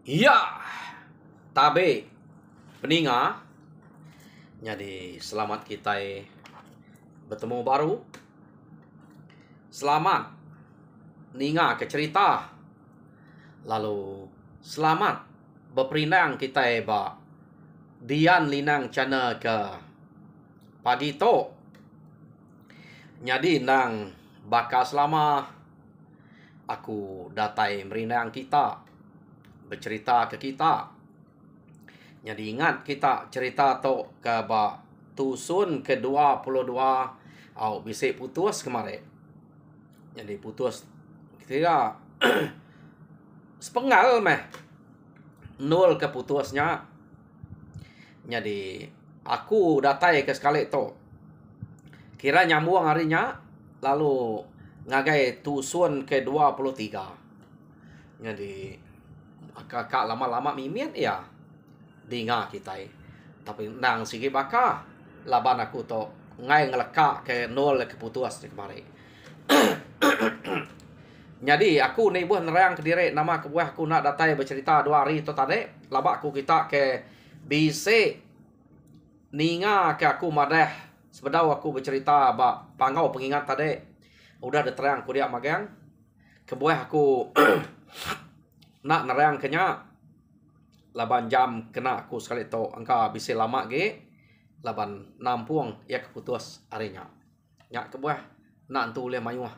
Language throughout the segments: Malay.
Iya, tabe peninga. Jadi selamat kita bertemu baru. Selamat ninga ke cerita. Lalu selamat berperinang kita ba Dian Linang channel ke pagi to. Jadi nang baka selama aku datai merinang kita bercerita ke kita. Jadi ingat kita cerita to ke ba tusun ke-22 au bisa putus kemarin. Jadi putus kira sepenggal meh. Nol keputusnya. Jadi aku datai ke sekali to. Kira nyambung harinya lalu ngagai tusun ke-23. Jadi kakak lama-lama mimin ya dinga kita. Tapi nang sige baka laban aku to ngai ngeleka ke nol keputus kemarin. Jadi aku ni buah nerang ke diri nama kebuah aku nak datai bercerita 2 hari tu tadi. Laba aku kita ke bise ninga ke aku madah sebedau aku bercerita ba pangau pengingat tadi. Udah ada terang aku dia magang. Kebuah aku nak nerang kenya laban jam kena aku sekali tu angka bise lama ge laban nampung ya keputus harinya. Nya kebuah nak tu le mayuh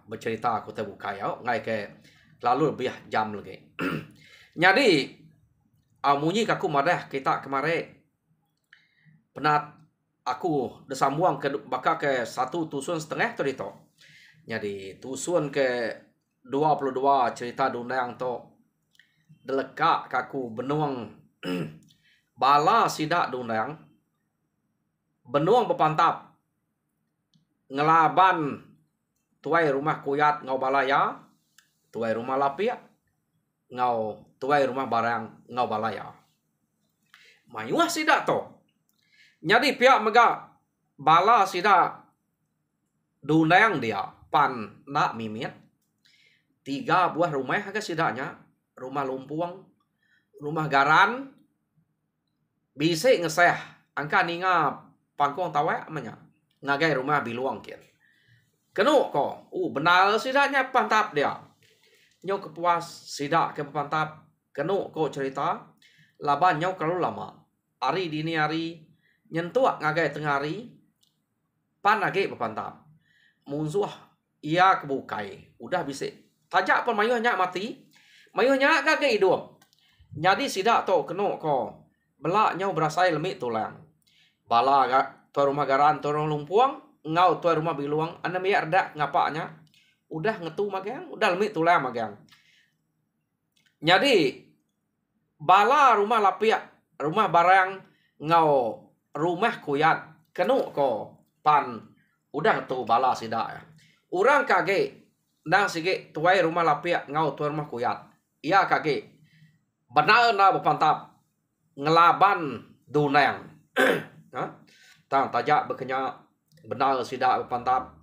bercerita aku terbuka ya ngai ke lalu lebih jam lagi. Jadi munyi aku madah kita kemarin penat aku desambuang ke baka ke 1 tusun setengah tu itu. Jadi tusun ke 22 cerita dunang to deleka kaku benuang bala sidak dunang benuang bepantap ngelaban tuai rumah kuyat ngau balaya, tuai rumah lapia, ngau tuai rumah barang ngau balaya. Mayuah sida to. Jadi pihak mega bala sida dunang dia pan nak mimit. 3 buah rumah agak sidanya, rumah lumpuang, rumah garan, bisa ngeseh angka ninga pangkong tawa amanya ngagai rumah biluang kian. Kenu ko, benar sidaknya pantap dia. Nyau kepuas sidak ke pantap. Kenu ko cerita. Laban nyau kalau lama. Hari dini hari. Nyentuak ngagai tengah hari. Pan lagi berpantap. Munsuh. Ia kebukai. Udah bisa. Tajak pun mayuhnya mati. Mayuhnya ngagai hidup. Jadi sidak to kenu ko. Belak nyau berasai lemik tulang. Bala tuan rumah garan tuan lumpuang. Ngau tuai rumah biluang anda biar dak ngapanya udah ngetu magang udah lemik tulah magang. Jadi bala rumah lapia rumah barang ngau rumah kuyat kenu ko pan udah ngetu bala sida ya. Urang kage nang sige tuai rumah lapia ngau tuai rumah kuyat ia kage benar na bepantap ngelaban dunang. Tang tajak berkenyak benar sida pantap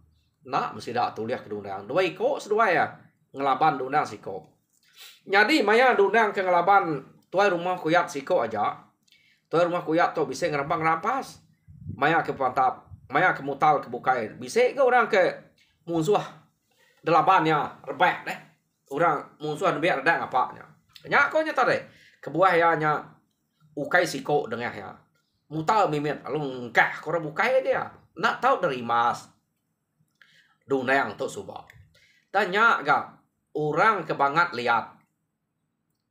nak mesida tuliah ke dunang. 2 iko sedua ya ngelaban dunang siko. Jadi maya dunang ke ngelaban tuai rumah kuyat siko aja. Tuai rumah kuyat to bisa ngerambang rampas. Maya ke pantap, maya ke mutal ke bukai. Bisa ke orang ke musuh delabannya rebeh deh. Orang musuh nebek reda ngapanya. Nya ko nya tadi. Kebuah ya nya ukai siko dengah ya. Mutal mimin lalu ngkah kora bukai dia. Nak tahu dari mas dunang tu subak. Tanya gak orang kebangat lihat.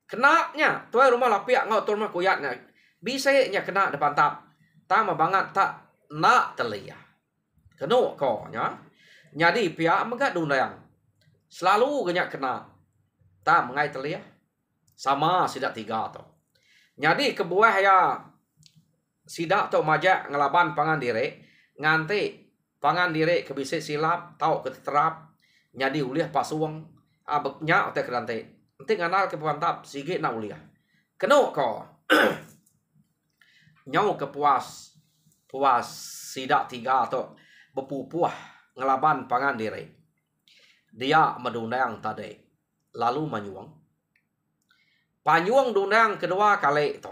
Kenanya tuai rumah lapiak ngau tuai rumah kuyatnya. Bisa nya kena depan tap. Tama banget tak nak terlihat. Kenu ko nya. Jadi pihak megat dunang. Selalu genyak kena. Tak mengai terlihat. Sama sidak 3 tu. Jadi kebuah ya sidak tu majak ngelaban pangan diri. Nganti pangan diri kebisik silap tau keterap nyadi uliah pasuang abeknya otek kerante nanti nganal ke pantap sige na uliah kenu ko nyau kepuas sidak 3 atau bepupuah ngelaban pangan diri dia medunang tadi lalu manyuang Panyuang dunang kedua kali to.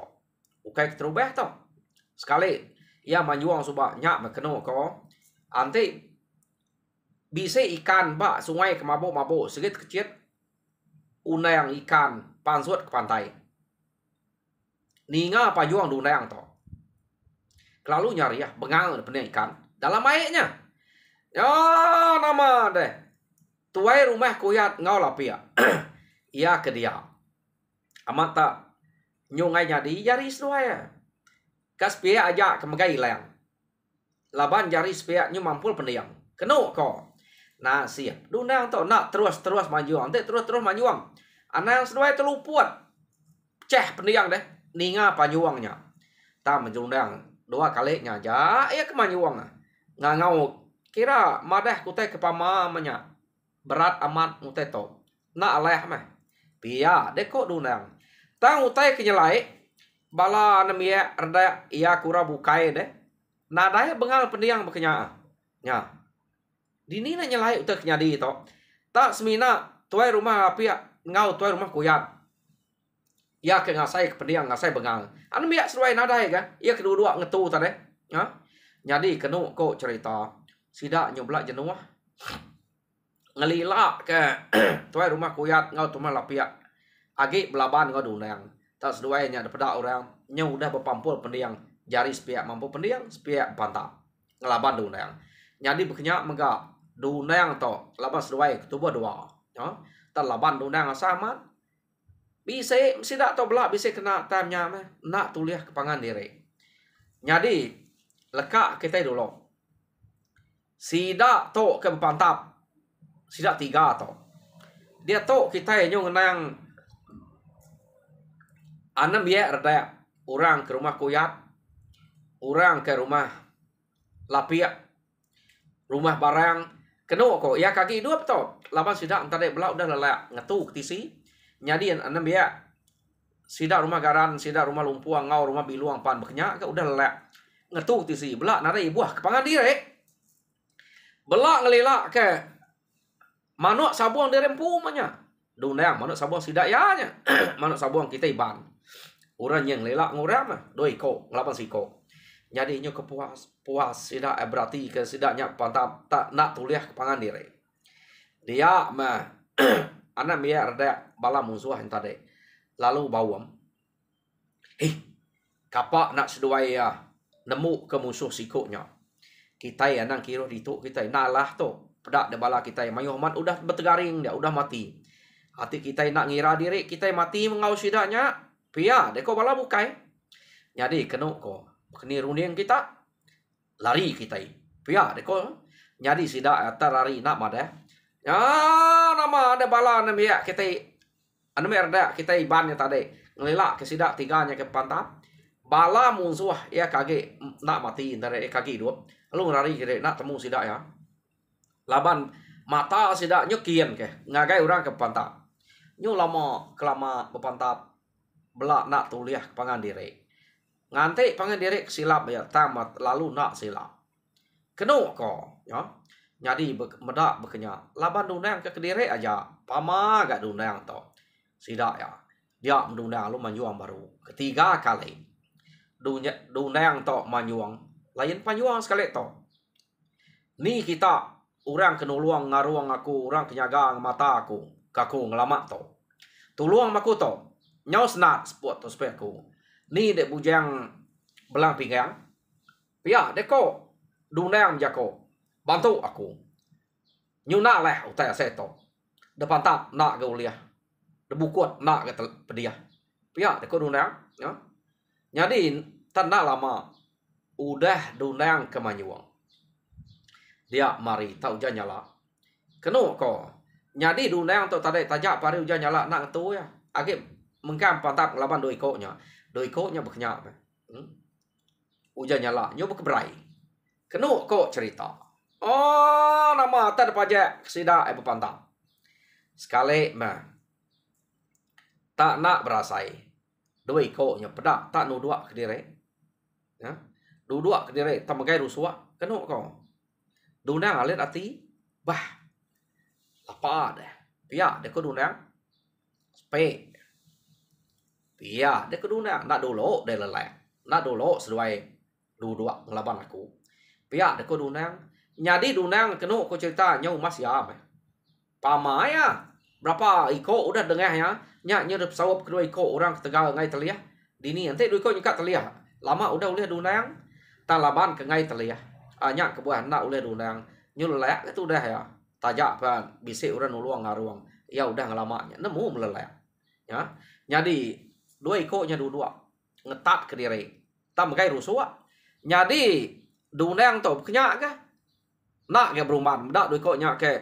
Ukai keterubah to. Sekali ia manyuang subak nyak mekeno ko. Anti bisa ikan ba sungai ke mabuk-mabuk sedikit kecil. Unang ikan pansut ke pantai. Ninga panyuang dunang to. Lalu nyari ya bengang pening ikan dalam airnya. Ya nama deh. Tuai rumah kuyat ngau lapia. Ia ke dia. Amat tak nyungai jadi jari sesuai. Kas pia aja ke megai ilang. Laban jari pia nyu mampu pendiam. Kenu ko. Nah siap. Dunang to nak terus majuang. Nanti terus majuang. Anang sesuai terluput. Ceh pendiam deh. Ninga panyuangnya. Tak menjundang. 2 kali aja. Ia ke manyuang. Ngau. Kira madah kutai ke pamamanya. Berat amat mutai to. Nak aleh mah. Pia deko dunang. Tang utai kenyelai bala namia reda ia kura bukai deh. Nadai bengal pendiang bekenya. Nya. Dini na nyelai utai kenyadi to. Tak semina tuai rumah apia ngau tuai rumah kuyat. Ia ke ngasai ke pendiang ngasai bengal. Anu biak seruai nadai kan. Ia kedua-dua ngetu tadi. Ya. Jadi kenu ko cerita. Sidak nyoblak jenuah. Ngelilak ke tuai rumah kuyat ngau tu rumah lapia. Agi belaban ngau dunang. Tak seduainya daripada orang nyu udah berpampul pendiang jari sepiak mampu pendiang sepiak pantap ngelaban dunang. Jadi bekenya mega dunang to laban seduai ketubuh 2. Ya. Tak laban dunang sama. Bisa sidak to belak bisa kena tamnya mah nak tuliah kepangan diri. Jadi lekak kita dulu. Sidak to ke pantap. Sidak 3 to. Dia to kita nyu ngenang Anam ya reda orang ke rumah kuyat, orang ke rumah lapia, rumah barang, kenu ko ya kaki 2 betul. Laban sidak antara belak udah lelak ngetu tisi. Jadi anam ya sidak rumah garan, sidak rumah lumpuang, ngau rumah biluang pan bekenya ke udah lelak ngetu tisi. Belak narai buah kepangan diri. Belak ngelilak ke manuk sabuang dirempu manya. Dunang manuk sabuang sidak ya nya. Manuk sabuang kita iban. Orang yang lelak ngurang mah 2 ko ngelapan siko. Jadi nyo puas sidak berarti ke sidaknya pantap tak nak tuliah kepangan diri. Dia mah anak dia reda bala musuh yang tadi. Lalu bawam. Kapak nak seduai ya nemu ke musuh sikonya. Kita ya nang kira dituk kita nalah tu. Pedak de bala kita mayuh man udah bertegaring dia udah mati. Hati kita nak ngira diri kita mati mengau sidaknya. Pia, deko bala bukai. Jadi kenu ko. Keni runding kita. Lari kita. Pia, deko. Jadi sidak lari nak madah. Ya, nama ada bala namanya kita. Anu merda kita ibannya tadi. Ngelilak ke sidak 3-nya ke pantap. Bala musuh ya kage nak mati dari kaki 2. Lalu lari kira nak temu sidak ya. Laban mata sidak nyokian ke. Ngagai orang ke pantap. Nyu lama kelama berpantap. Belak nak tuliah kepangan diri. Nganti pangan diri silap ya tamat lalu nak silap. Kenu ko ya. Jadi medak bekenya. Laban dunang ke kediri aja. Pama gak dunang to. Sidak ya. Dia mendunang lu manyuang baru. Ketiga kali. Dunang to manyuang. Lain panyuang sekali to. Ni kita orang kenuluang ngaruang aku. Orang kenyagang mata aku. Kaku ngelamak to. Tuluang maku to. Nyau senat sport to speku. Ni dek bujang belang pinggang. Pia deko dunang jako. Bantu aku. Nyuna leh utai aseto. Depan tap nak ke uliah. Debukut nak ke pediah. Pia deko dunang. Ya. Jadi tak nak lama. Udah dunang ke manyuang. Dia mari tak hujan nyala. Kenu ko. Jadi dunang tu tadi tajak pari hujan nyala nak tu ya. Agak mengkam pantap laban 2 ikoknya. 2 ikoknya bekenya. Ujan nyala. Nyo berkeberai. Kenu kok cerita. Oh, nama tak ada pajak. Sidak berpantap. Sekali mah. Tak nak berasai. 2 ikoknya pedak. Tak nuduk ke diri. Ya. Duduk ke diri. Tak megai rusuak. Kenu kok. Dunang alit hati. Bah. Apa deh. Pia deko dunang. Spek. Pia de keduna nak dulu de lelek. Nak dulu sesuai dua ngelaban aku. Pia de keduna nyadi dunang kenu ko cerita nyau mas ya me. Pamaya berapa iko udah dengar ya. Nya nyerep sawap kedua iko orang Tegal ngai Teliah. Dini ente dua iko nyekat Teliah. Lama udah uleh dunang talaban ke ngai Teliah. Nya kebuah nak uleh dunang nyulek itu udah ya. Tajak kan bisik orang nuluang ngaruang. Ya udah ngelamanya nemu melelek. Ya. Jadi dua iko nya dua ngetat ke diri. Tam kai rusua. Jadi dunang tu kenyak ke? Nak ke beruman, dak doi ko nya ke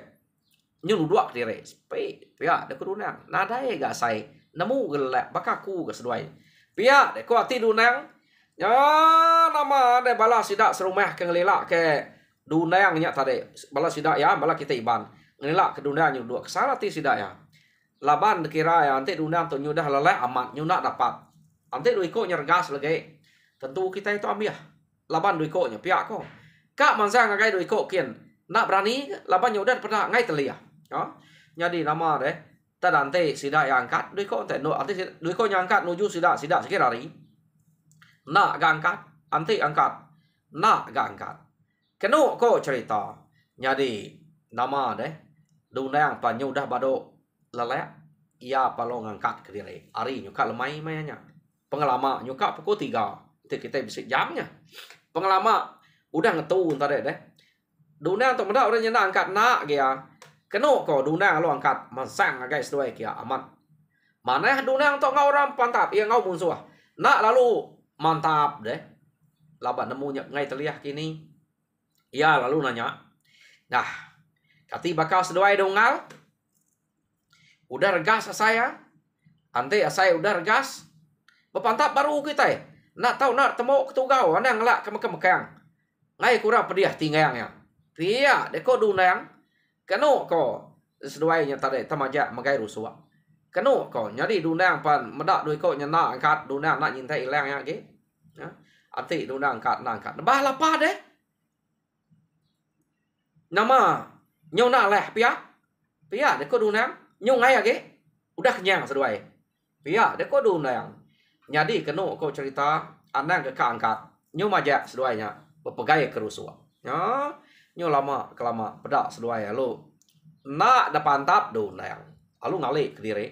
nyu dua ke dire. Spe, pia de ko dunang. Nadai ga sai, nemu gelak bakaku ke seduai. Pia de ko ati dunang. Ya nama de bala sidak serumah ke ngelilak ke dunang nya tadi. Bala sidak ya, bala kita iban. Ngelilak ke dunang nyu dua. Kesala ti sidak ya. Laban kira ya ante dunang tu nyu dah lelek amat nyu nak dapat. Ante doi ko nyergas lagi. Tentu kita itu ambil. Laban doi ko nya pia ko. Kak mansang ngagai doi ko kian nak berani laban udah pernah ngai Teliah ya jadi nama deh tadante sida yang angkat doi ko ante no ante doi ko nyangkat nuju sida sekirari nak gangkat ante angkat nak gangkat kenu ko cerita jadi nama deh dunang panyu udah bado lelek ia palong angkat ke diri ari nyuka lemai mayanya pengelama nyuka pukul 3 itu kita bisa jamnya pengelama udah ngetu tadi deh. Dunang tu menda orang nyena angkat nak dia. Keno ko dunang lo angkat masang guys dua kia aman. Mana dunang tu ngau orang pantap ia ngau musuh. Nak lalu mantap deh. Laban nemu ngai Teliah kini. Ya lalu nanya. Nah, kati bakal seduai dongal. Udah regas saya. Ante saya udah regas. Bepantap baru kita. Nak tahu nak temu ketugau anda ngelak ke-mekang. Ngai kurang pediah tinggangnya. Pia deko dunang. Keno ko seduainya tadi tamaja magai rusua. Keno ko nyari dunang pan medak doi ko nyana angkat dunang nak nyintai ilang ya ge. Ya. Anti dunang angkat nak angkat. Bah lapah deh. Nama nyau nak leh pia. Pia deko dunang nyau ngai ge. Udah kenyang seduai. Pia deko dunang. Nyadi keno ko cerita anang ke angkat. Nyau majak seduainya. Berpegai ke rusua. Ya, nyo lama kelama pedak seduai lu. Nak da pantap dunang. Alu ngalik ke diri.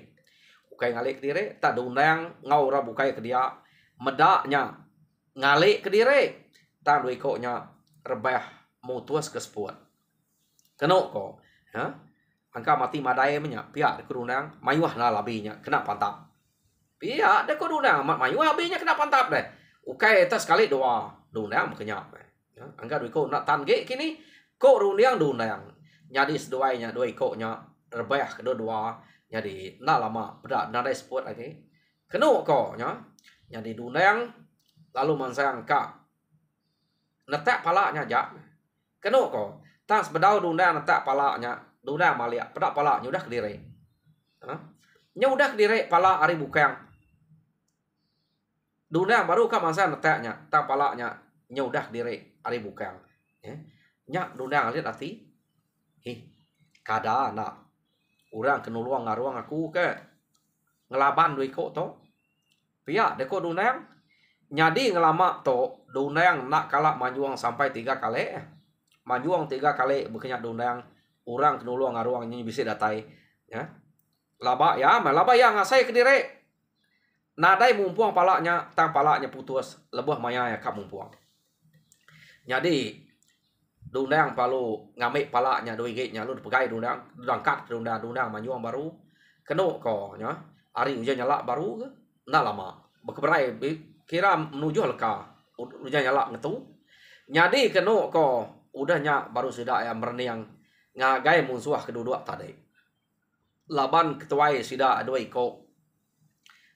Bukai ngalik ke diri, tak dunang ngau ra bukai ke dia. Medaknya ngalik ke diri. Tak doi ko nya rebah mutus ke sepuan. Keno ko, ha? Angka mati madai menya pihak ke dunang mayuah na labinya kena pantap. Pihak de ko dunang mayuah labinya kena pantap deh. Ukai tas sekali doa dunang kenyap. Ya, angka doi ko nak tan ge kini ko rundiang dunang. Jadi seduainya doi ko nya rebah kedua jadi nak lama bedak nadai sport lagi. Kenu ko nya jadi dunang lalu mansang ka netak palanya jak. Kenu ko tas bedau dunang netak palanya dunang malia pedak palanya udah ke diri. Ha? Nya udah ke diri pala ari bukang. Dunang baru ka mansang netaknya tang palanya nya udah ke diri ari bukang. Ya. Nya dunang lihat hati. Kada nak orang kena luang ngaruang aku ke ngelaban doi ko to. Pia deko dunang nyadi ngelama to dunang nak kalak majuang sampai 3 kali. Majuang 3 kali berkenyak dunang orang kena luang ngaruang nyi bisa datai ya. Laba ya, laba ya ngasai ke diri. Nadai mumpuang palaknya, tang palaknya putus lebuh maya ya kap mumpuang. Jadi dunang palu ngamik palaknya doi gate-nya lu pegai dunang kat dunang manyuang baru keno ko nya ari ujian nyala baru ke na lama bekeberai kira menuju leka ujian nyala ngetu nyadi keno ko udah nya baru sudah ya merniang ngagai musuh kedua tadi laban ketuai sida doi ko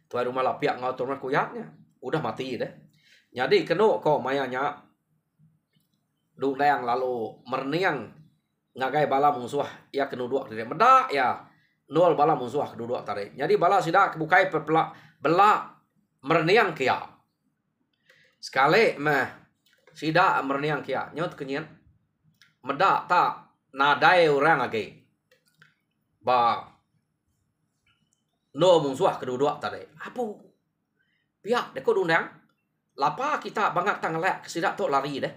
tuai rumah lapiak ngau turun kuyatnya udah mati deh nyadi keno ko mayanya dunang lalu merniang ngagai bala musuh ya kedua tadi medak ya nol bala musuh kedua tadi jadi bala sidak bukai pelak belak merniang kia sekali meh sidak merniang kia nyot kenyan medak tak nadai orang lagi ba no musuh kedua tadi apa Pihak deko dundang. Lapa kita bangat tanglek sidak tok lari deh.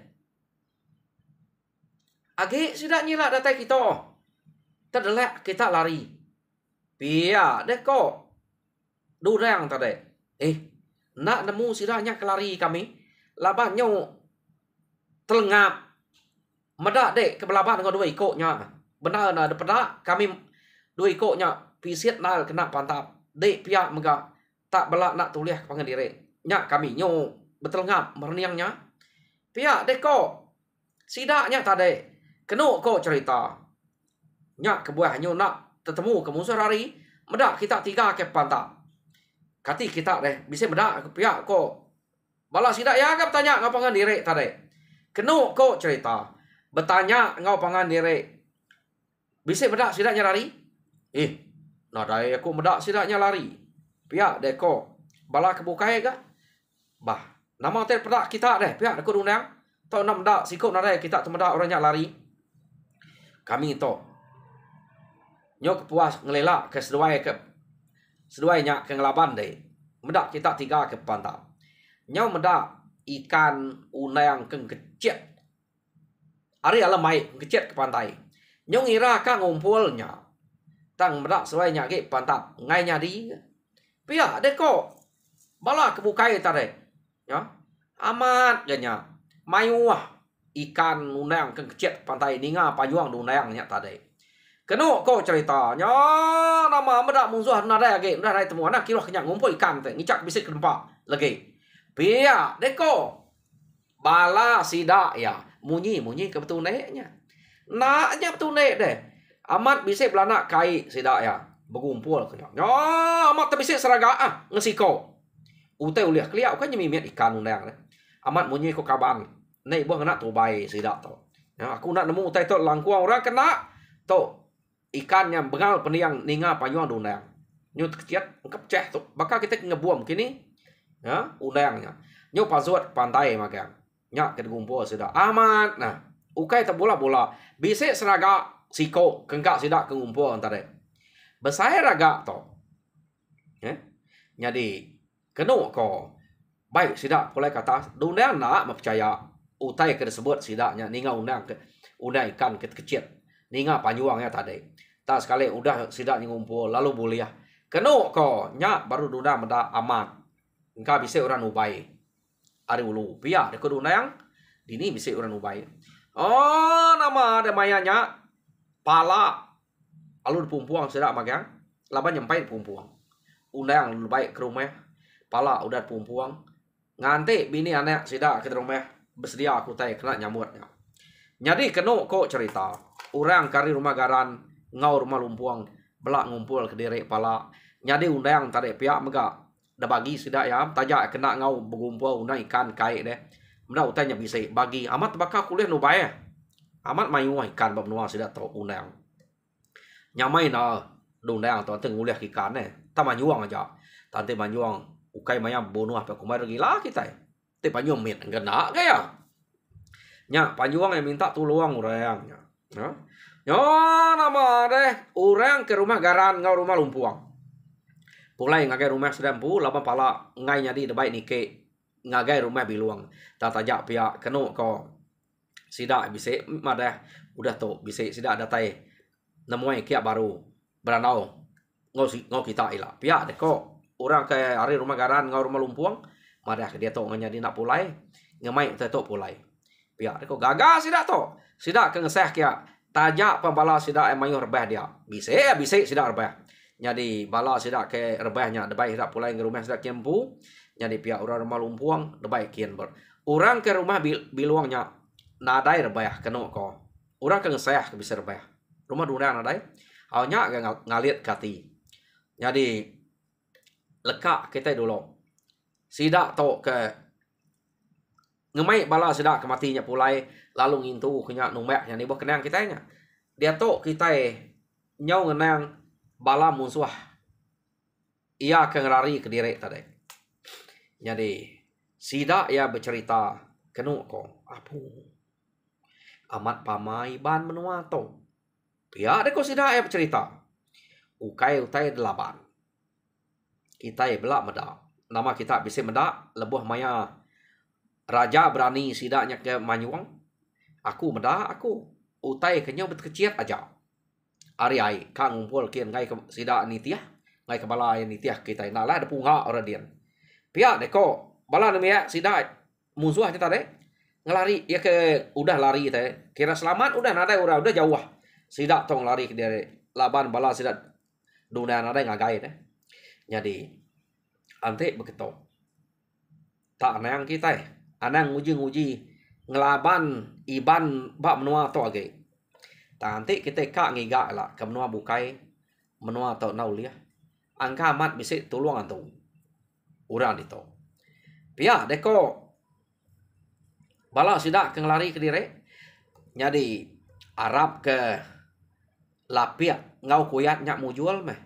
Agi sidak nyilak datai kita. Terdelek kita lari. Pihak deko dundang tadi. Nak nemu sidaknya kelari kami. Labannya telengap. Medak dek ke belaban dengan 2 ikutnya. Benar na daripada kami 2 ikutnya. Pisit nal kena pantap. Dek pihak megak. Tak belak nak tulis kepangan diri. Nyak kami nyo betelengap merniangnya. Pihak deko. Sidaknya tadi. Kena kok cerita. Nyak kebuah nyo nak tetemu ke musuh hari. Medak kita 3 ke pantap. Kati kita deh. Bisa medak pihak kok. Bala sidak ya agak bertanya ngapangan diri tadi. Kena kok cerita. Bertanya ngapangan diri. Bisa medak sidaknya lari? Nadai aku medak sidaknya lari. Pihak deko. Bala kebukai ke? Bah, nama teh pedak kita deh. Pihak deko undang. Tau nak medak sikut nadai kita temedak orangnya lari. Kami to. Nyok puas ngelelak ke seduainya ke ngelaban deh. Medak kita 3 ke pantap. Nyau medak ikan unang keng kecil. Ari alam mai kecil ke pantai. Nyau ngira ka ngumpulnya. Tang medak seduainya ke pantap. Ngai nyadi. Pihak deko. Bala kebukai tadi. Ya. Amat ganya. Mayuah ikan unang keng kecil pantai ninga pajuang dunangnya tadi. Kena kau ceritanya nama medak musuh nada lagi nada temuan nak kira kenyak ngumpul ikan teh ngicak bisik kedempak lagi. Pia deko bala sidak ya munyi kebetul neknya. Naknya betul nek deh. Amat bisik belanak kai sidak ya bergumpul kenyak. Ya amat terbisik seraga ngesiko. Ute uliah keliak kan nyemimit ikan undang deh. Amat munyi ko kaban. Nek buah nak tubai sidak to. Ya aku nak nemu ute to langkuang orang kena to. Ikan yang bengal peniang ninga panyuang undang. Nyut kecil engkap ceh tu. Bakal kita ngebuam kini. Ya, undangnya. Nyut pasuat pantai makan. Nyak kita kumpul sudah aman. Nah, ukai tak bola-bola. Bisik seraga siko kengkak sidak kumpul antara. Besar raga to. Ya. Jadi kena ko. Baik sidak boleh kata undang nak percaya utai ke disebut sidaknya ninga undang ke undang ikan kecil. Ninga panyuangnya tadi. Tak sekali udah sidak ngumpul lalu buliah. Kena ko nyak baru dunda meda aman. Engka bisa orang ubai. Ari ulu pia de kudu yang dini bisa orang ubai. Oh nama ada mayanya pala alur pumpuang sidak magang. Laban nyampai pumpuang. Undang lu baik ke rumah. Pala udah pumpuang. Nganti bini anak sidak ke rumah. Bersedia aku tay kena nyamutnya. Jadi kena kok cerita. Orang kari rumah garan ngau rumah lumpuang belak ngumpul ke diri pala. Jadi undang tadi pihak megak dah bagi sidak ya tajak kena ngau bergumpul undang ikan kai deh. Menda utanya bisa bagi amat bakal kuliah nu bae. Amat mayu ikan bab nuang sidak to undang. Nyamai na undang to teng nguliah ikan deh. Ta manyuang aja. Tante manyuang ukai maya bonuah pe kumai gila kita. Te panyuang mit ngena kaya. Nya panyuang yang minta tolong urangnya. Ya. Yo nama deh orang ke rumah garan ngau rumah lumpuang. Pulai ngagai rumah sedempu lama pala ngai nyadi debai nike ngagai rumah biluang. Tajak pihak kenu ko sidak bisa madah udah to bisa sidak datai nemuai kia baru beranau ngau kita ila. Pihak deh ko orang ke hari rumah garan ngau rumah lumpuang madah dia to nyadi nak pulai ngemai to pulai. Pihak deh ko gagal sidak to. Sidak ke ngeseh kia tajak pembala sidak emayu rebah dia. Bisa sidak rebah. Jadi bala sidak ke rebahnya debai sidak pulai ke rumah sidak kempu. Jadi pihak orang rumah lumpuang debai kian ber. Orang ke rumah biluangnya nadai rebah kena ko. Orang ke ngeseh ke bisa rebah. Rumah durang nadai. Awnya ngalit kati. Jadi lekak kita dulu. Sidak to ke ngemai bala sidak kematinya pulai lalu ngintu kenya numbek yang ibu kenang kitanya. Dia to kita nyau ngenang bala musuh. Ia akan lari ke diri tadi. Jadi sidak ia bercerita kenu ko apu. Amat pamai ban menua to. Pia deko sidak ia bercerita. Utai delapan. Kita belak medak. nama kita bisa mendak lebuh maya raja berani sidaknya ke manyuang. Aku mendak aku utai kenyau berkeciat aja. Ari ai ka ngumpul kian ngai sidak nitiah ngai kepala yang nitiah kita nak lah ada punga orang dian. Pihak deko bala namanya sidak musuh kita deh ngelari ya ke udah lari teh kira selamat udah nada udah jauh sidak tong lari ke dia laban bala sidak dunia nada ngagai deh. Jadi ante begitu tak nang kita anang nguji ngelaban iban bak menua to age. Tanti kita kak ngiga lah ke menua bukai menua to naulia. Angka mat bisa tolong antung. Urang itu. Pia deko bala sidak ke ngelari ke dire. Jadi Arab ke lapia ngau kuyat nyak mujual meh.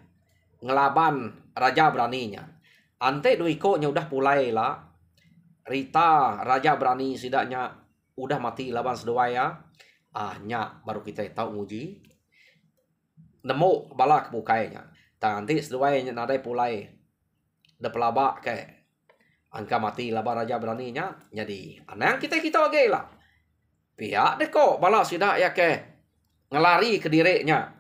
Ngelaban raja beraninya. Ante duiko nya udah pulai lah. Rita raja berani sidaknya udah mati laban sedawaya. Nyak baru kita tahu nguji. Nemu bala kebukainya. Nanti sedawaya nadai pulai. Da pelabak ke angka mati laban raja beraninya. Jadi anang kita lagi lah. Pihak deko bala sidak ya ke ngelari ke direknya.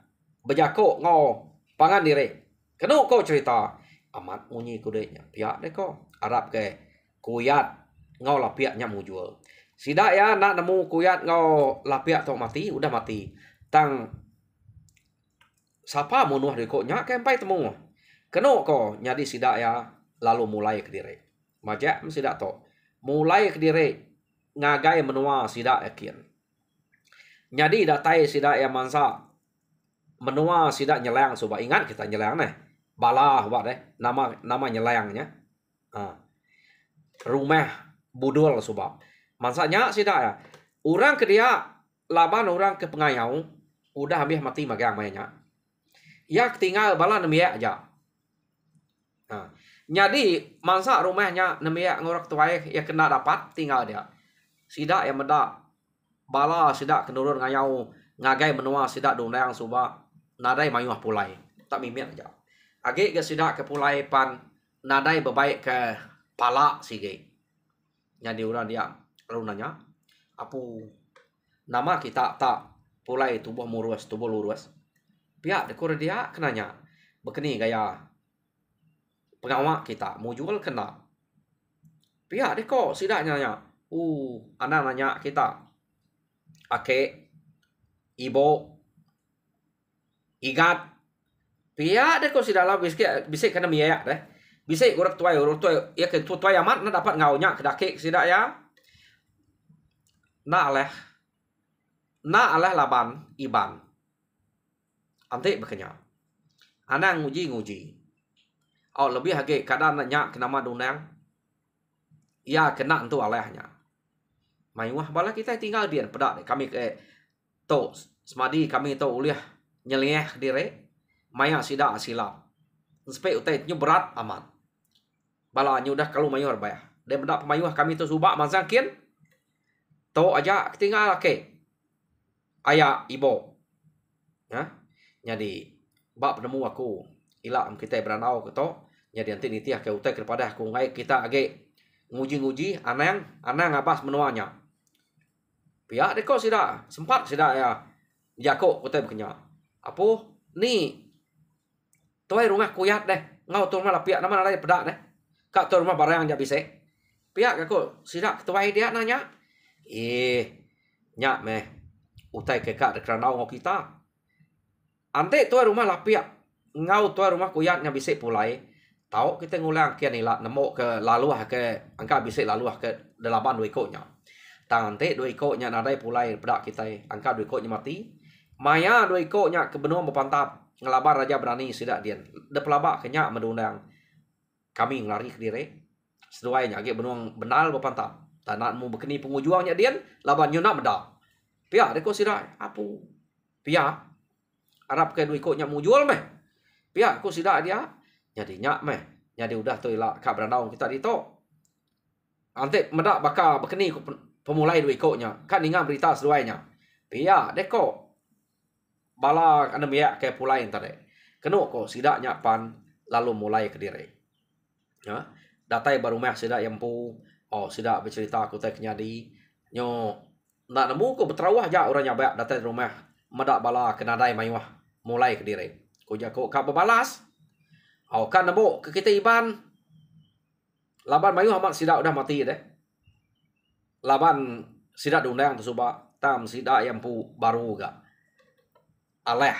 Bejako ngau pangan direk. Kenu kau cerita amat munyi kudenya. Pihak deko Arab ke kuyat ngau lapiaknya mujual. Sidak ya nak nemu kuyat ngau lapiak tok mati udah mati. Tang siapa munuh deko nya kempai temu. Kenu ko nyadi sidak ya lalu mulai ke direk. Majak sidak tok mulai ke direk ngagai menua sidak yakin. Nyadi datai sidak ya mansa menua sidak nyelang coba ingat kita nyelang nih. Balah buat deh nama nyelangnya. Rumah budul sebab mansanya sidak ya orang ke dia laban orang ke pengayau udah habis mati magang mainnya ya tinggal bala nemia aja. Jadi mansa rumahnya nemia ngorak tuai ya kena dapat tinggal dia sidak yang mendak bala sidak kenurun ngayau ngagai menua sidak dundang subak nadai mayuh pulai tak mimit aja. Age ke sidak ke pulai pan nadai bebaik ke pala sige. Jadi orang dia lalu nanya, apu nama kita tak pulai tubuh lurus. Pihak dekor dia kenanya, begini gaya pengawak kita mau jual kena. Pihak deko sidak nanya, anak nanya kita, ake, ibu, igat. Pihak deko sidak lah bisa kena miyak deh. Bisa orang tua ya ke tua amat na dapat ngaunya kedake sidak ya. Na aleh laban iban. Ante bekenya. Anang nguji. Lebih hage kadang nanya kenama dunang. Ya kena entu alehnya. Mayuah bala kita tinggal dia pedak kami ke to semadi kami to uliah nyeliah dire. Maya sidak silap. Sampai utai berat amat. Bala nyudah kalau mayuh bayah. Dia bedak pemayuh kami tu subak mazangkin. To aja tinggal ke. Ayah ibu. Ya. Jadi bak penemu aku ila kita beranau ke to. Jadi nanti nitiah ke utai kepada aku ngai kita age nguji anang ngabas menuanya. Pihak deko sida sempat sida ya. Jako utai bekenya. Apa ni tuai rumah kuyat deh. Ngau tu rumah lapiak nama nada pedak deh. Kak tu rumah barang jak bisa. Pihak aku sidak tuai dia nanya. Nyak meh. Utai ke kak dekranau ngau kita. Ante tuai rumah lapiak. Ngau tuai rumah kuyat nya bisa pulai. Tahu kita ngulang kian ila nemu ke laluah ke angka bisa laluah ke delapan dua ikutnya. Tante dua ikutnya nada pulai pedak kita. Angka dua ikutnya mati. Maya dua ikutnya ke benua berpantap. Ngelabar raja berani sidak dia. De pelabak kenyak mendundang. Kami ngelari ke diri. Seduainya age benua benal berpantap. Tanatmu berkeni pengujuangnya dia. Laban nyuna medak. Pihak deko sidak. Apu. Pihak. Arab ke dua ikutnya mujual meh. Pihak ku sidak dia. Jadi nyak meh. Jadi udah tu ilah kak beranau kita dito. Ante medak bakal berkeni pemulai dua ikutnya. Kan ingat berita seduainya. Pihak deko. Bala anda miyak ke pulai tadi. Kenu ko sidak nyak pan lalu mulai ke diri. Ya. datai barumah sida yampu sida bercerita aku teh kenyadi nyo nak nemu ko betrawah ja orang nyabak datai rumah madak bala kenadai mayuah mulai ke diri ko jako ka babalas kan nemu ke kita iban laban mayuah mak sida udah mati deh laban sida diundang tu suba tam sida yampu baru ga aleh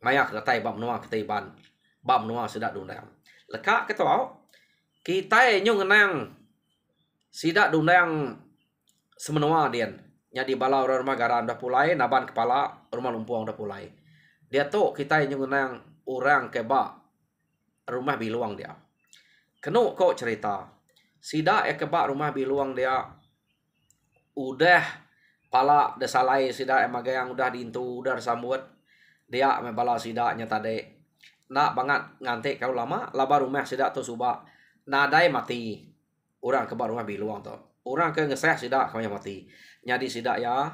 mayak datai bab noa kita iban bab noa sida diundang leka ketau kita nyo ngenang sida diundang semenua dian nyadi bala orang rumah garan dah pulai naban kepala rumah lumpuang dah pulai dia tu kita nyo ngenang orang keba rumah biluang dia kenu kok cerita sida keba rumah biluang dia udah pala desalai sida emagayang udah diintu udah sambut dia mebala sida nya tade nak banget ngante kau lama laba rumah sida tu suba nadai mati orang keba rumah biluang tu orang ke ngeseh sida kau mati nyadi sida ya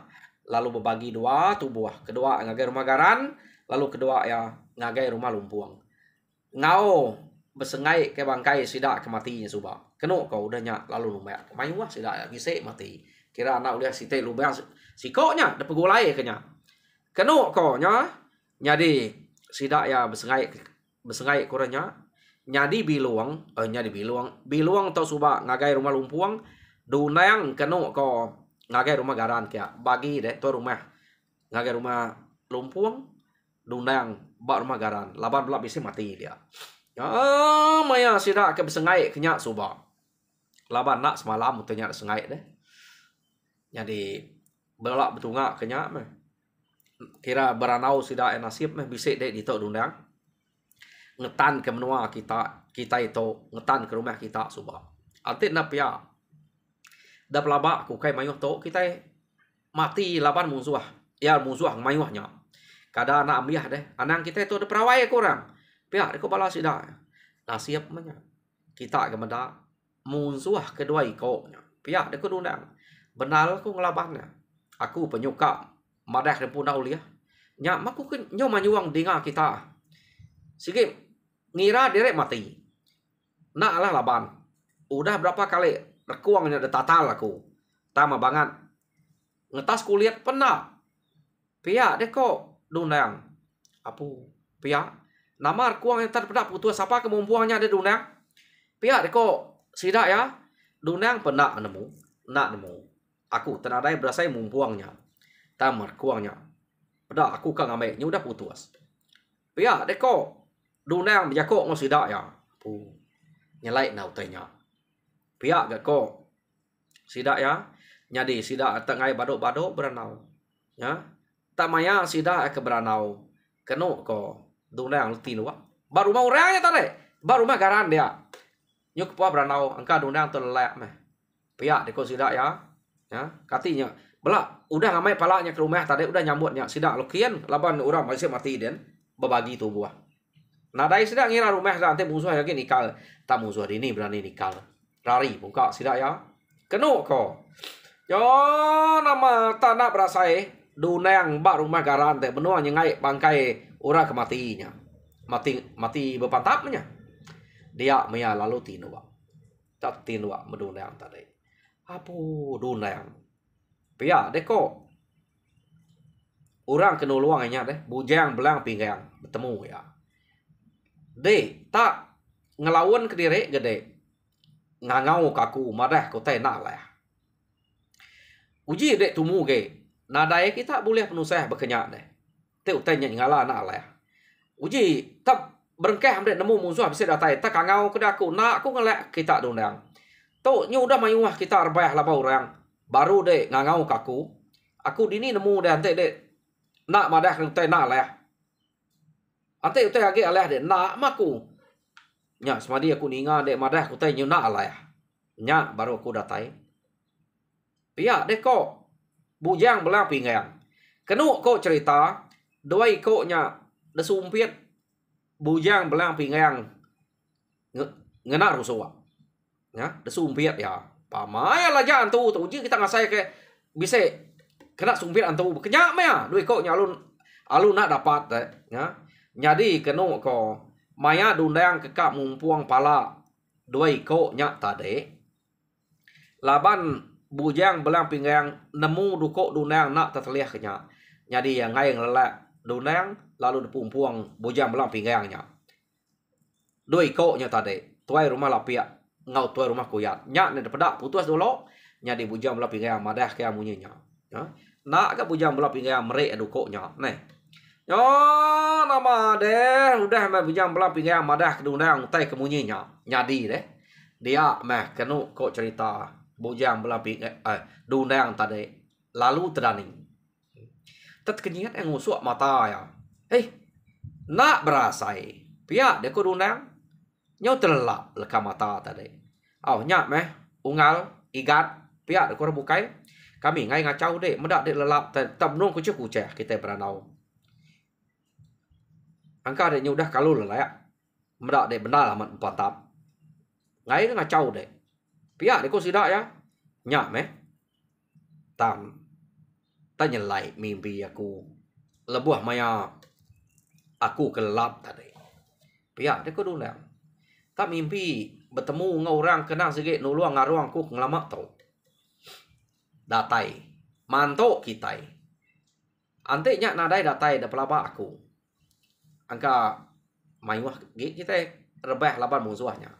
lalu berbagi dua tubuh kedua ngagai rumah garan lalu kedua ya ngagai rumah lumpuang ngau besengai ke bangkai sida kematinya suba kenu kau udahnya lalu lumayan mayuah sida ya gise mati kira anak udah site lubang sikoknya da pegulai kenya kenu kau nya nyadi sida ya besengai kuranya nyadi biluang biluang tau suba ngagai rumah lumpuang dunang kenu kau ngagai rumah garan kia bagi deh tu rumah ngagai rumah lumpuang dunang bak rumah garan laban belak bisa mati dia maya sida ke besengai kenya suba laban nak semalam utunya sengai deh jadi belak betunga kenya meh kira beranau sida nasib meh bisa deh di tok dunang ngetan ke menua kita itu ngetan ke rumah kita suba arti napia dah pelaba ku kai mayuh to kita mati laban musuh ya musuh mayuhnya kada anak ambiah deh anang kita itu ada perawai kurang pihak ko bala sida nasib manya kita gemeda musuh kedua ikonya pihak de ko dunang benal ku ngelabannya aku penyuka madah dan punau liah nya maku nyo manyuang dinga kita sikit ngira direk mati nak lah laban udah berapa kali rekuangnya ada tatal aku tama banget ngetas kulihat pernah pihak deh kok dunang apu pihak nama rekuang yang tak pernah putus apa kemumpuannya ada dunang pihak deh kok sida ya dunang pernah nemu aku tenadai berasa mumpuangnya tamar kuangnya pada aku kang ame udah putus pihak deh kok dunang berjakok ngosida ya pu nyelai nau tanya pihak gak kok sida ya nyadi sida tengai badok-badok beranau ya tak maya sida ke beranau kenu ko dunang lutin wa baru mau orangnya tadi baru mah garan dia nyuk pa beranau angka dunang telek meh pihak de ko sida ya katinya belak udah ngamai palanya ke rumah tadi udah nyambutnya sida lukian laban orang masih mati den berbagi tubuh nadai sida ngira rumah nanti musuh lagi nikal tak musuh ini berani nikal rari buka sida ya kenu ko yo nama tanah berasai dunang bak rumah garan teh benua nyengai bangkai ura kematinya mati bepantapnya dia maya lalu tinua tak tinua medunang tadi apu dunang pia deko orang kena luangnya deh bujang belang pinggang bertemu ya de tak ngelawan ke diri gede ngangau kaku madah ko teh nak lah uji dek tumu ge nadai kita boleh penusah berkenyak deh teu tanya ngala nak lah uji tak berengkeh amde nemu musuh bisa datai tak ngangau ke aku nak aku ngelak kita dundang tu nyu udah mayuah kita arbah laba orang baru dek ngangau kaku aku dini nemu deh ante dek nak madah ko teh nak lah ante teh age alah dek nak maku nya semadi aku ninga dek madah ko teh nyu nak lah nya baru aku datai pihak dek kok bujang belang pinggang kenu kok cerita dua ikoknya desumpit bujang belang pinggang ngena rusua ya desumpit ya pamaya lah jangan tu uji kita ngasai ke bisa kena sumpit antu kenyak mah dua ikoknya alun nak dapat ya jadi kenu ko maya dundang kekak mumpuang pala dua iko nya tade laban bujang belang pinggang nemu duko dunang nak terlihat kenya jadi yang ngai ngelak dunang lalu dipumpuang bujang belang pinggangnya dua iko nya tade tuai rumah lapia ngau tuai rumah kuyat nya ne pedak putus dulu nya di bujang belang pinggang madah kaya munyinya ya nak ke bujang belang pinggang merek duko nya ne yo nama deh udah mah bujang belang pinggang madah kedunang tai kemunyinya nyadi deh dia mah kenu kok cerita bujang belang pinggang dunang tadi lalu terdaning tet kenyat yang ngusuk mata ya nak berasai pihak dia ko dunang nyo telak leka mata tadi nyak meh ungal igat pihak dia ko bukai kami ngai ngacau deh medak deh lelap tabnung kucuk kuceh kita beranau angka dia udah kalau lah ya medak deh benda amat empatap ngai ngacau deh pihak dia ko sidak ya nyak meh tam tanyelai mimpi aku lebuh maya aku kelap tadi pihak dia ko dunang tak mimpi bertemu dengan orang kenal sikit nuluang ngaruang ku ngelamak tau datai mantok kitai ante nyak nadai datai da pelaba aku angka mayuah kita rebah laban musuhnya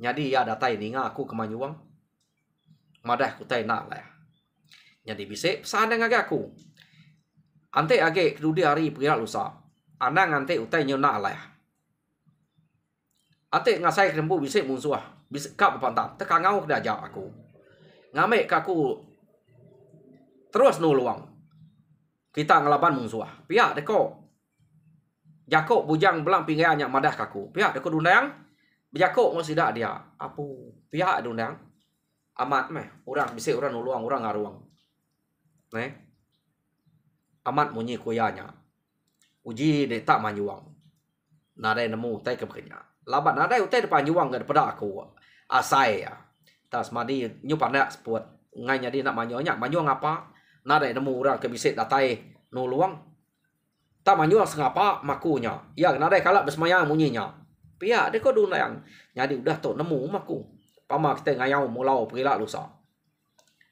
jadi ya datai ninga aku ke manyuang madah ku tai nak lah jadi bisik pesan dengan aku ante age kedudi hari pira lusa anang ante utai nyo nak lah ante ngasai rembu bisik musuh bisik kap pantap tekangau kedajak aku ngamek kaku terus nuluang kita ngelaban musuh pihak deko Jakok bujang belang pinggangnya madah kaku. Pihak deko dundang. Jakok ngos sidak dia. Apu pihak dundang. Amat meh. Orang bisik orang nuluang orang ngaruang. Amat munyi kuyanya. Uji de tak manyuang. Nadai nemu tai kebekenya. Labat nadai utai depan nyuang daripada aku. Asai ya. Tas madi nyupanak seput. Ngai nyadi nak manyuangnya. Manyuang apa? Nadai nemu orang kebisik datai nuluang. Tak manyuang sengapa makunya. Ya nadai kalak bersemayang munyinya. Pihak dia ko dunang. Jadi udah tu nemu maku. Pama kita ngayau mulau perilak lusa.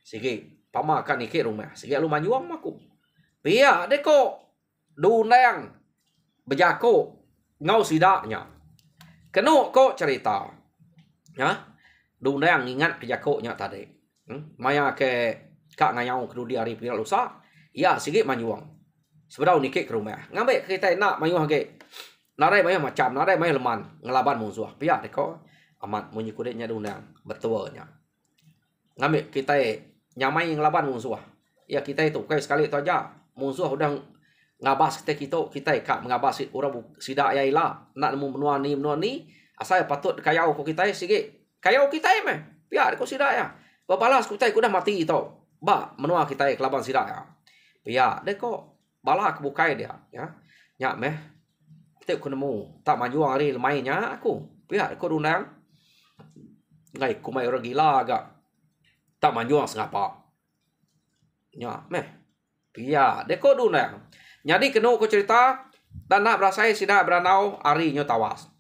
Sige. Pama kan ikut rumah. Sige lu manyuang maku. Pihak dia ko dunang. Berjako. Ngau sidaknya. Kenu ko cerita. Ya. Dunang ingat kejakoknya tadi. Maya ke kak ngayau kedudi hari perilak lusa. Ya sige manyuang. Seberau nikik ke rumah. Ngambil kita nak mayuh ke. Narai mayuh macam. Narai mayuh leman. Ngelaban musuh. Pihak deko. Amat munyi kudetnya dunang. Betulnya. Ngambil kita nyamai ngelaban musuh. Ya kita itu. Kaya sekali itu aja. Musuh udah ngabas kita. Kita kak mengabas orang sidak ya ilah. Nak nemu menua ni. Asal patut kayau ko kita sikit. Kayau kita meh. Pihak deko sidak ya. Babalas kita udah mati itu. Ba menua kita kelaban sidak ya. Pihak deko. Bala aku bukai dia, ya. Nyak meh. Kita aku nemu. Tak maju hari lemainya aku. Pihak aku dunang. Ngai aku mai orang gila agak. Tak maju sengapa. Nyak meh. Pihak deko dunang. Jadi kenu aku cerita. Dan nak berasai sidak beranau. Hari nyo tawas.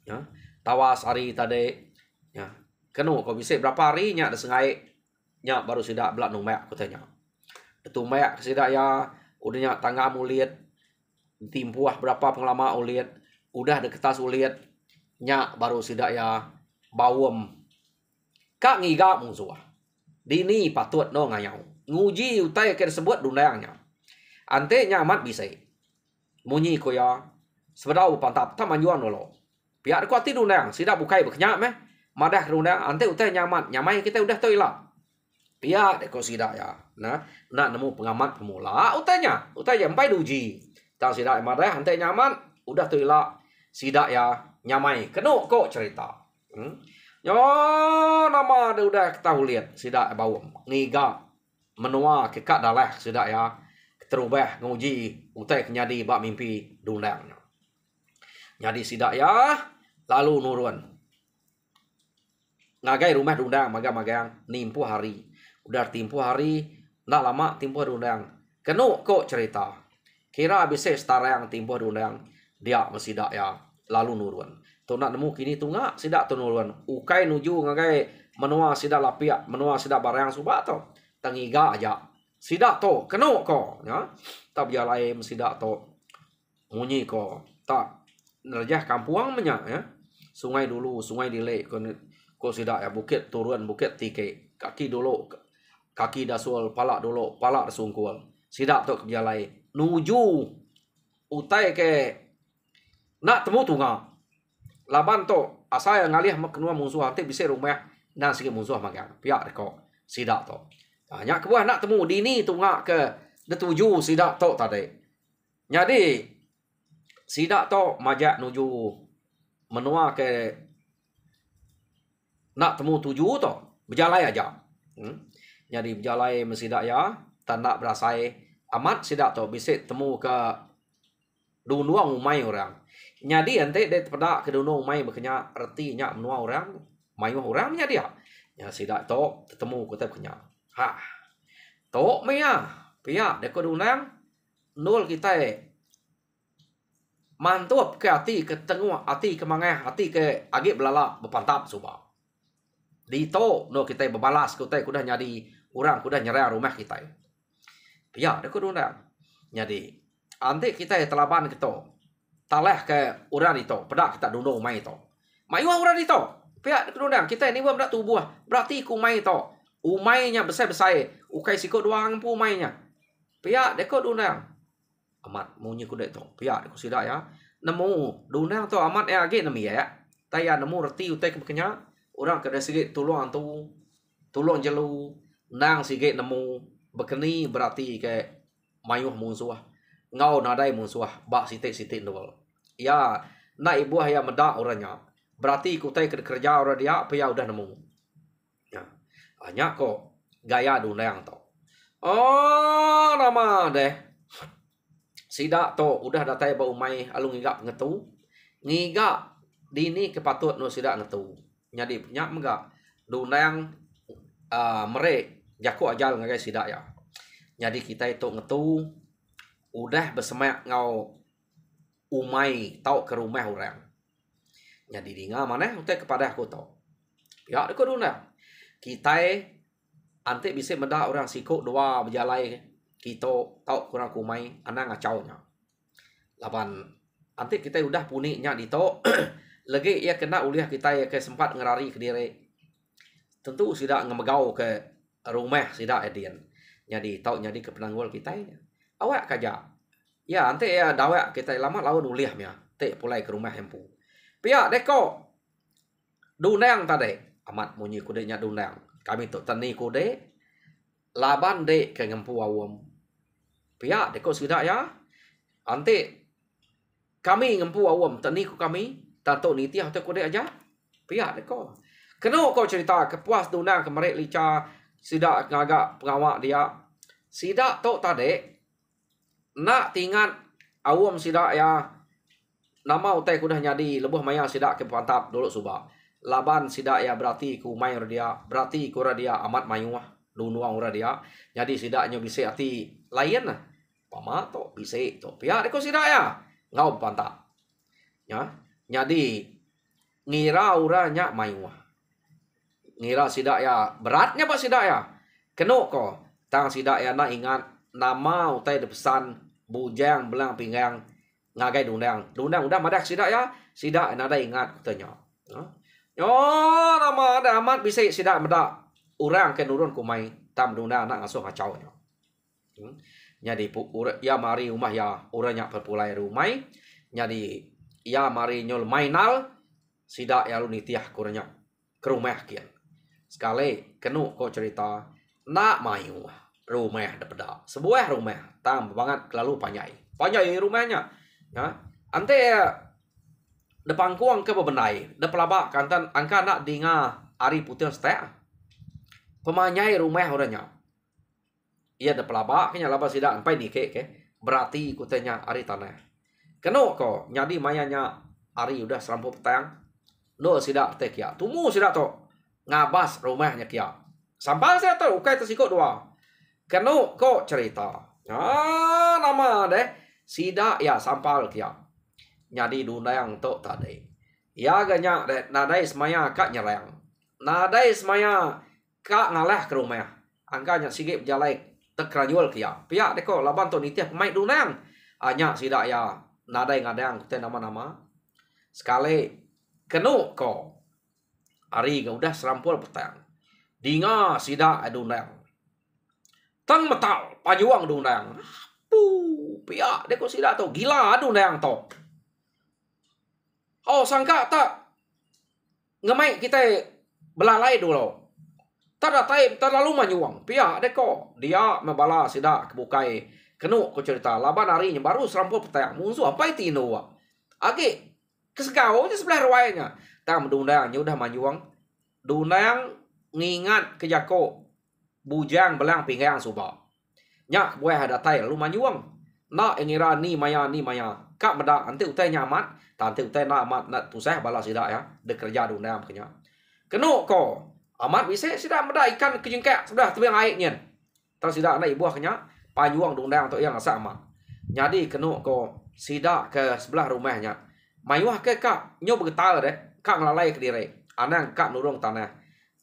Ya. Tawas hari tadi. Ya. Kenu aku bisik berapa hari. Nyak ada sengai. Nyak baru sidak belak numek. Aku tanya. Itu mek sidak ya. Udahnya tangga uliat. Timpuah berapa pengalaman uliat. Udah deketas uliat. Nyak baru sidak ya. Bawem. Kak ngiga musuh. Dini patut no ngayau. Nguji utai ke disebut dundangnya. Ante nyamat bisa. Munyi ko ya. Seberau pantap. Tak manjuan dulu. Biar ku hati dundang. Sidak bukai berkenyak meh. Madah dundang. Ante utai nyamat. Nyamai kita udah tahu ilah. Pihak deko sidak ya. Nah, nak nemu pengamat pemula, utanya empai duji. Tang sidak madah ante nyaman, udah tu ila sidak ya nyamai. Kenu kok cerita. Yo nama ada udah tahu lihat sidak bawam. Ngiga menua kekak dalah sidak ya. Terubah nguji utai kenyadi bak mimpi dundang. Nyadi sidak ya lalu nurun. Ngagai rumah dundang magang-magang nimpu hari. Udah timpuh hari, nak lama timpuh dundang. Kenu kok cerita. Kira bisa setara yang timpuh dundang, dia mesti dak ya lalu nurun. To nak nemu kini tunga sida to nuluan. Ukai nuju ngagai menua sida lapia, menua sida barang suba to. Tangiga aja. Sida to keno ko ya. Ta bialai sida to munyi ko. Tak nerjah kampuang menya ya. Sungai dulu, sungai dile ko sida ya bukit turun bukit tike. Kaki dulu kaki dasul palak dulu, palak dasungkul. Sida to bialai nuju utai ke nak temu tunga. Laban to asa yang ngalih kenua musuh ante bisa rumah nang sigi musuh magang. Piak ko sida to. Nya kebuah nak temu dini tunga ke detuju sida to tadi. Jadi sida to majak nuju menua ke nak temu tuju to berjalai aja. Jadi berjalai mesida ya tanda berasai amat sida to bisa temu ke dunuang umai orang. Jadi ante dia pada ke dunuang umai berkenya artinya menua orang mayu orang nya dia. Ya sida to ketemu kita kenya. Ha. To mea pia de ko dunang nul kita mantup ke hati ke tengah hati ke mangah hati ke agi belala berpantap suba. Di to no kita berbalas kita kudah nyadi orang kudah nyerah rumah kita. Pia de ko dunang. Jadi ante kita telaban kita taleh ke orang itu pada kita dunung mai itu. Mayu orang itu. Pia de ko dunang kita ni buat tubuh berarti ku mai itu. Umainya besar-besar. Ukai sikut doang pu umainya. Pia deko dunang. Amat munyi kuda itu. Pia deko sida ya. Nemu dunang tu amat age nami ya. Taya nemu reti utai kebekenya. Orang kada sigit tolong tu. Tolong jelu. Nang sigit nemu. Bekeni berarti ke mayuh musuh. Ngau nadai musuh. Bak sitik-sitik nol. Ya. Nak ibu ya medak orangnya. Berarti kutai kerja orang dia. Pia udah nemu. Banyak kok gaya dunang to. Oh, nama deh. Sida to udah datai ba umai alung ngigak ngetu. Ngigak dini kepatut no sida ngetu. Jadi punya enggak dunang merek jaku ajal ngagai sida ya. Jadi kita itu ngetu udah bersemak ngau umai tau ke rumah orang. Jadi dinga mana utai kepada aku to. Ya aku dunang. Kita ante bisa mendak orang sikut dua berjalai kita tahu kurang kumai anak ngacaunya. Laban ante kita udah puniknya di to lagi ia kena uliah kita ya ke sempat ngerari ke diri. Tentu sida ngemegau ke rumah sida edian. Jadi tahu jadi ke penanggul kita awak kaja. Ya ante ya dawak kita lama lawan uliah ya. Te pulai ke rumah hempu. Pia deko dunang tadi amat munyi kudenya dunang. Kami tu tani kude laban de ke ngempu awam. Pia deko sida ya. Ante kami ngempu awam tani ku kami tato nitiah tu kude aja. Pia deko. Keno kau cerita kepuas dunang kemerek lica sida ngagak pengawak dia. Sida tu tadi nak tingat awam sida ya. Nama utai kudah nyadi lebuh maya sida ke pantap dulu subak. Laban sida ya berarti ku mai dia berarti ku dia amat mayuah dunuang ora dia jadi sidaknya bisa hati lain nah pama to bisa to pia deko sida ya ngau pantap ya jadi ngira uranya mayuah ngira sida ya beratnya pak sida ya keno ko tang sida ya na ingat nama utai depesan bujang belang pinggang ngagai dunang udah madak sida ya sida nada ingat tanya yo nama ada amat bisa sida meda orang ke nurun kumai tam duna nak asuh kacau nya. Jadi ya mari rumah ya orangnya perpulai rumai. Jadi ya mari nyol mainal sida ya lunitiah kuranya ke rumah kian. Sekali kenu ko cerita nak mayu rumah dapeda. Sebuah rumah tam banget lalu panjai. Panjai rumahnya. Ya. Ante depan kuang ke bebenai, de pelabak kantan angka nak dinga ari putih stek. Pemanyai rumah orangnya. Ia de pelabak kenya laba sida sampai nike ke. Berarti kutenya ari tanah. Keno ko nyadi mayanya ari udah serampu petang. No sida teh kia. Tumu sida to ngabas rumahnya kia. Sampal sida to ukai tersikut dua. Keno ko cerita. Nama deh sida ya sampal kia. Nyadi dunang to tadi. Ya ganya nadai semaya kak nyerang. Nadai semaya kak ngalah ke rumah. Angkanya sigit berjalai tekranyul kia. Pihak deko laban to nitiah pemain dunang. Anya sidak ya nadai ngadang kute nama-nama. Sekali kenu ko. Ari udah serampul petang. Dinga sidak dunang. Tang metal pajuang dunang. Pihak deko sidak to gila dunang to. Oh sangka tak ngemai kita belalai dulu. Tak terlalu manyuang. Pihak deko dia membala sidak kebukai kenu ko cerita laban harinya baru serampul petang musuh apa itu ino. Agi kesegau je sebelah ruainya. Tak mendundang udah manyuang. Dundang ngingat ke jako bujang belang pinggang subah. Nyak buah ada tai lalu manyuang. Nak ingira ni maya. Kak medak nanti utai nyamat. Tanti utai nak amat nak tusah balas sidak ya. De kerja dundang kenya. Kenu ko amat bisa sidak medak ikan kejengkak sudah tu yang airnya. Terus sidak nak ibuah kenya panyuang dundang untuk yang sama. Jadi kenu ko sidak ke sebelah rumahnya. Mayuah ke kak nyo bergetar deh. Kak ngelalai ke diri. Anang kak nurung tanah.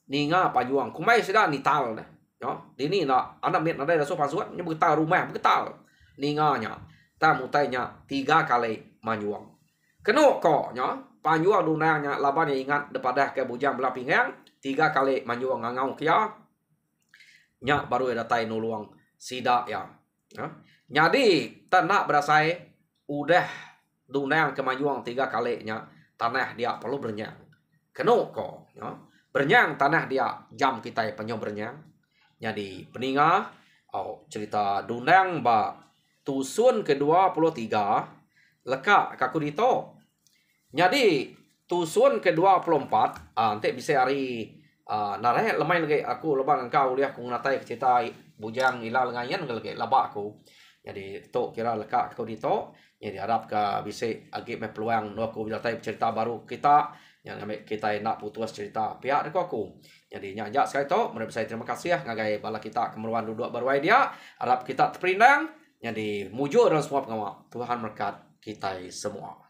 Ninga panyuang. Kumai sidak nital deh. Yo, dini nak anak mit nadai rasul pasuat nyo bergetar rumah bergetar. Ninganya. Tamutainya 3 kali manyuang. Kenu ko nyo panyuang dunangnya laban yang ingat daripada ke bujang belah pinggang 3 kali manyuang ngangau kia. Nyak baru datai nuluang sidak ya. Jadi tak berasai udah dunang ke manyuang 3 kali nya tanah dia perlu bernyang. Kenu ko bernyang tanah dia jam kita penyo bernyang. Jadi peninga cerita dunang ba tusun ke-23 leka kaku dito. Jadi tusun ke-24 nanti bisa hari narai lemai lagi aku leban engkau lihat aku ngatai cerita bujang ila lengayan lagi labak aku. Jadi to kira leka kaku dito. Jadi harap ka bisa agi me peluang aku ngatai cerita baru kita yang kita nak putus cerita pihak deku aku. Jadi nyajak sekali to menurut saya terima kasih ya ngagai bala kita kemeruan duduk baru dia. Harap kita terperinang. Jadi mujur dan semua pengawal. Tuhan berkat kita semua.